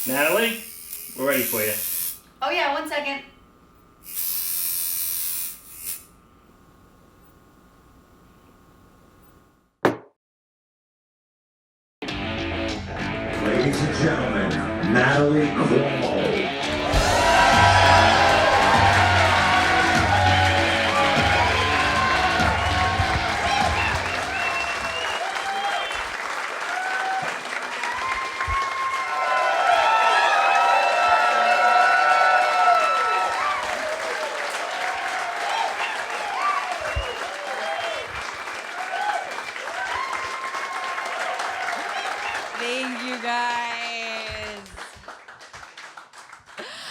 Natalie, we're ready for you. Oh yeah, 1 second. Ladies and gentlemen, Natalie Cuomo. Thank you guys.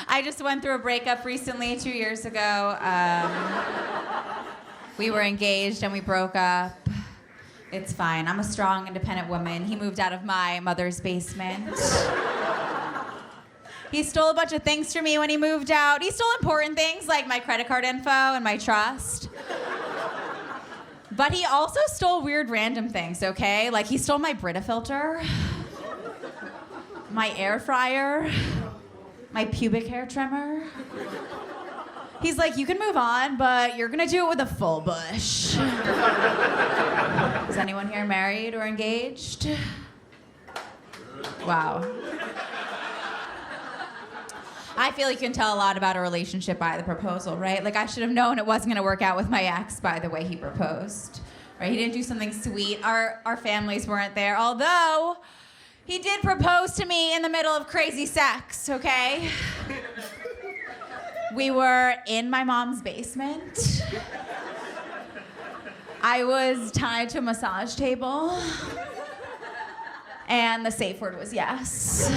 I just went through a breakup recently, 2 years ago. We were engaged and we broke up. It's fine. I'm a strong, independent woman. He moved out of my mother's basement. He stole a bunch of things from me when he moved out. He stole important things like my credit card info and my trust. But he also stole weird random things, okay? Like he stole my Brita filter, my air fryer, my pubic hair trimmer. He's like, you can move on, but you're gonna do it with a full bush. Is anyone here married or engaged? Wow. I feel like you can tell a lot about a relationship by the proposal, right? Like I should have known it wasn't gonna work out with my ex by the way he proposed, right? He didn't do something sweet. Our families weren't there, although he did propose to me in the middle of crazy sex, okay? We were in my mom's basement. I was tied to a massage table, and the safe word was yes.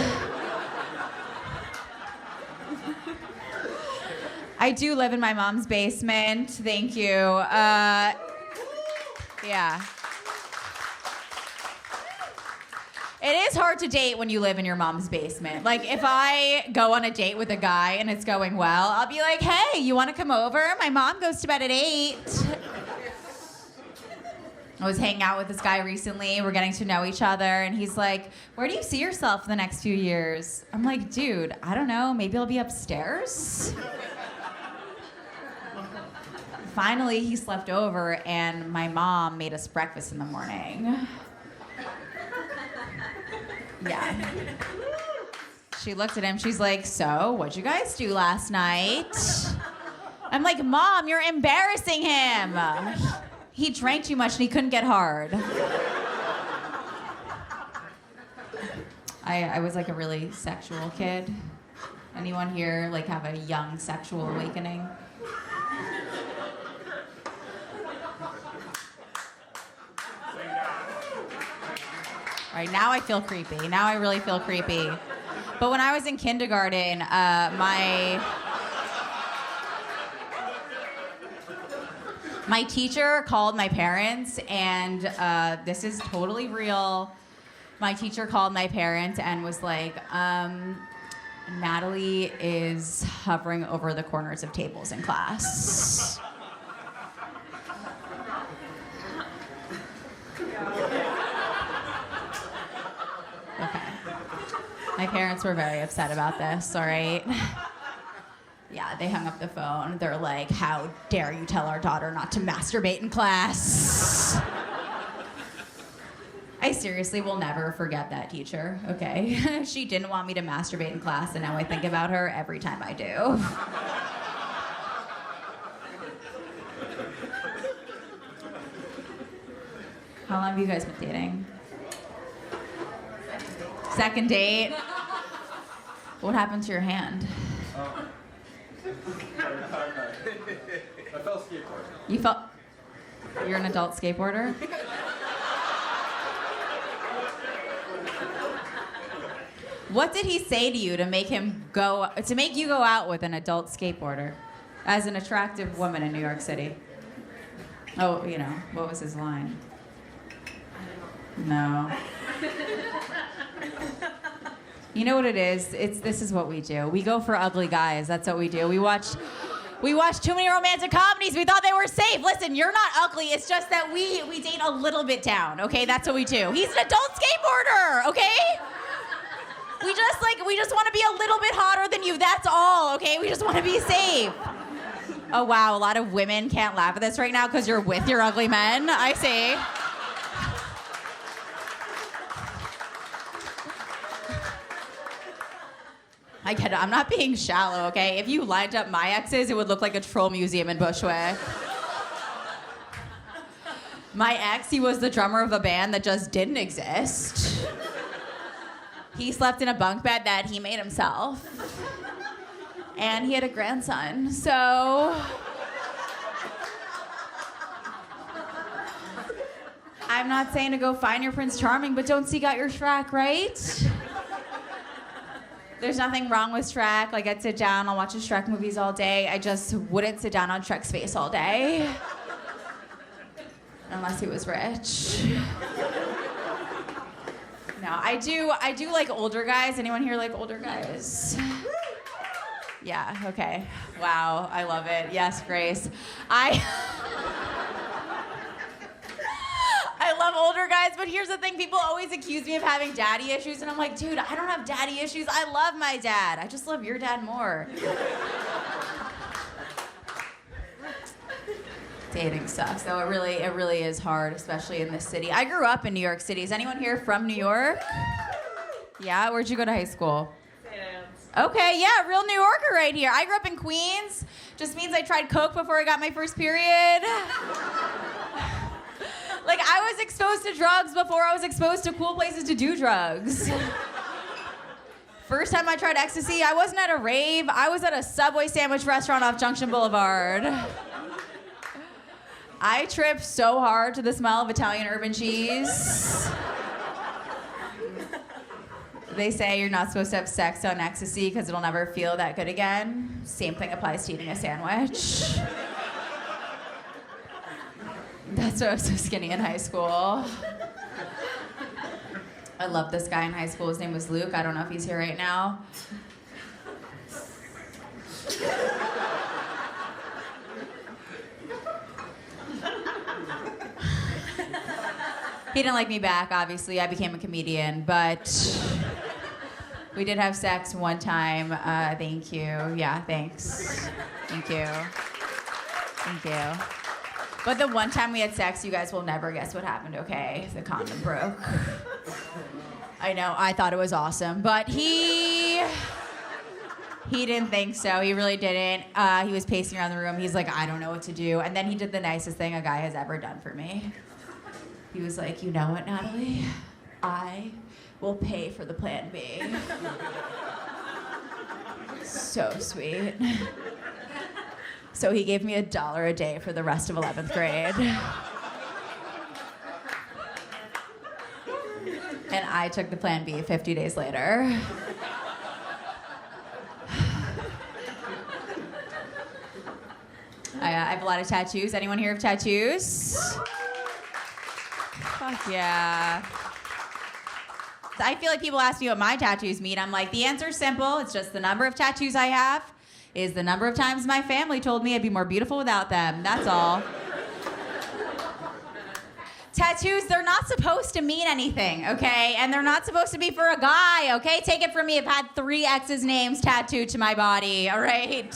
I do live in my mom's basement. Thank you. Yeah. It is hard to date when you live in your mom's basement. Like, if I go on a date with a guy and it's going well, I'll be like, hey, you want to come over? My mom goes to bed at 8. I was hanging out with this guy recently. We're getting to know each other. And he's like, where do you see yourself in the next few years? I'm like, dude, I don't know. Maybe I'll be upstairs. Finally, he slept over, and my mom made us breakfast in the morning. Yeah. She looked at him. She's like, so, what'd you guys do last night? I'm like, Mom, you're embarrassing him. He drank too much and he couldn't get hard. I was like a really sexual kid. Anyone here like have a young sexual awakening? All right, now I feel creepy. Now I really feel creepy. But when I was in kindergarten, my teacher called my parents, and this is totally real. My teacher called my parents and was like, Natalie is hovering over the corners of tables in class. Okay. My parents were very upset about this, all right? Yeah, they hung up the phone. They're like, how dare you tell our daughter not to masturbate in class? I seriously will never forget that teacher, okay? She didn't want me to masturbate in class, and now I think about her every time I do. How long have you guys been dating? Second date? What happened to your hand? I fell skateboarding. You fell... You're an adult skateboarder? What did he say to you to make you go out with an adult skateboarder as an attractive woman in New York City? Oh, you know, what was his line? No. You know what it is? This is what we do. We go for ugly guys. That's what we do. We watch too many romantic comedies. We thought they were safe. Listen, you're not ugly. It's just that we date a little bit down, okay? That's what we do. He's an adult skateboarder, okay? We just want to be a little bit hotter than you. That's all, okay? We just want to be safe. Oh, wow, a lot of women can't laugh at this right now because you're with your ugly men. I see. I get it. I'm not being shallow, okay? If you lined up my exes, it would look like a troll museum in Bushwick. My ex, he was the drummer of a band that just didn't exist. He slept in a bunk bed that he made himself. And he had a grandson, so... I'm not saying to go find your Prince Charming, but don't seek out your Shrek, right? There's nothing wrong with Shrek. Like, I'd sit down, I'll watch the Shrek movies all day. I just wouldn't sit down on Shrek's face all day. Unless he was rich. No, I do like older guys. Anyone here like older guys? Yeah, okay. Wow, I love it. Yes, Grace. I love older guys, but here's the thing. People always accuse me of having daddy issues, and I'm like, dude, I don't have daddy issues. I love my dad. I just love your dad more. Dating sucks, though. It really is hard, especially in this city. I grew up in New York City. Is anyone here from New York? Yeah? Where'd you go to high school? St. Anne's. Okay, yeah, real New Yorker right here. I grew up in Queens. Just means I tried coke before I got my first period. Like, I was exposed to drugs before I was exposed to cool places to do drugs. First time I tried ecstasy, I wasn't at a rave. I was at a Subway sandwich restaurant off Junction Boulevard. I tripped so hard to the smell of Italian urban cheese. They say you're not supposed to have sex on ecstasy because it'll never feel that good again. Same thing applies to eating a sandwich. That's why I was so skinny in high school. I loved this guy in high school. His name was Luke. I don't know if he's here right now. He didn't like me back, obviously. I became a comedian, but we did have sex one time. Thank you. Yeah, thanks. Thank you. Thank you. But the one time we had sex, you guys will never guess what happened, okay? The condom broke. I know, I thought it was awesome, but he didn't think so. He really didn't. He was pacing around the room. He's like, I don't know what to do. And then he did the nicest thing a guy has ever done for me. He was like, you know what, Natalie? I will pay for the plan B. So sweet. So he gave me $1 a day for the rest of 11th grade. And I took the plan B 50 days later. I have a lot of tattoos. Anyone here have tattoos? Fuck yeah. I feel like people ask me what my tattoos mean. I'm like, the answer's simple. It's just the number of tattoos I have is the number of times my family told me I'd be more beautiful without them. That's all. Tattoos, they're not supposed to mean anything, okay? And they're not supposed to be for a guy, okay? Take it from me, I've had 3 exes' names tattooed to my body, all right?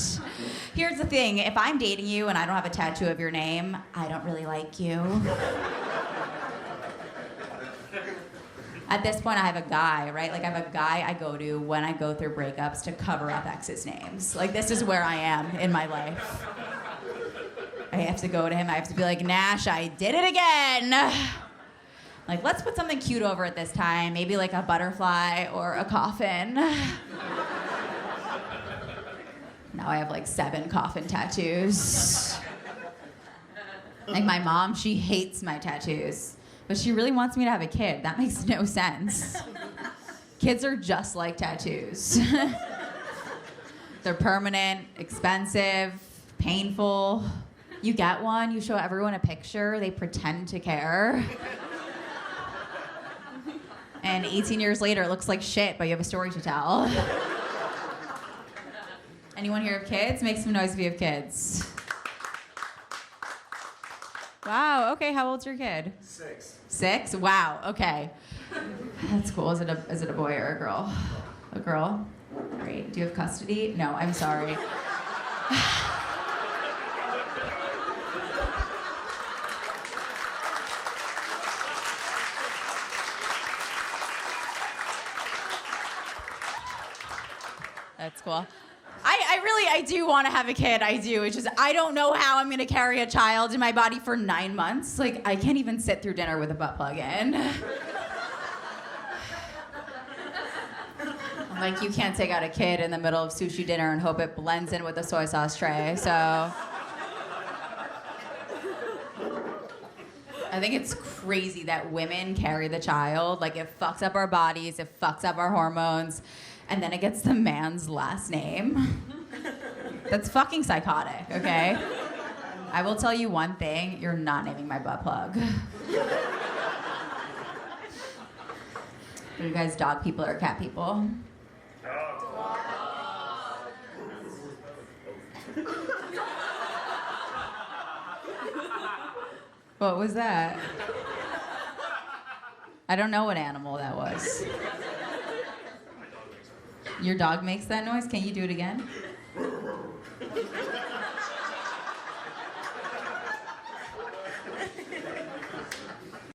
Here's the thing, if I'm dating you and I don't have a tattoo of your name, I don't really like you. At this point, I have a guy, right? Like, I have a guy I go to when I go through breakups to cover up exes' names. Like, this is where I am in my life. I have to go to him. I have to be like, Nash, I did it again. Like, let's put something cute over it this time. Maybe like a butterfly or a coffin. Now I have like 7 coffin tattoos. Like, my mom, she hates my tattoos. But she really wants me to have a kid. That makes no sense. Kids are just like tattoos. They're permanent, expensive, painful. You get one, you show everyone a picture, they pretend to care. And 18 years later, it looks like shit, but you have a story to tell. Anyone here have kids? Make some noise if you have kids. Wow, okay, how old's your kid? 6. 6? Wow, okay. That's cool. Is it a boy or a girl? A girl? Great. Do you have custody? No, I'm sorry. That's cool. I do want to have a kid. I do. It's just, I don't know how I'm going to carry a child in my body for 9 months. Like, I can't even sit through dinner with a butt plug in. I'm like, you can't take out a kid in the middle of sushi dinner and hope it blends in with the soy sauce tray. So I think it's crazy that women carry the child. Like, it fucks up our bodies, it fucks up our hormones, and then it gets the man's last name. That's fucking psychotic, okay? I will tell you one thing, you're not naming my butt plug. Are you guys dog people or cat people? What was that? I don't know what animal that was. Your dog makes that noise? Can you do it again?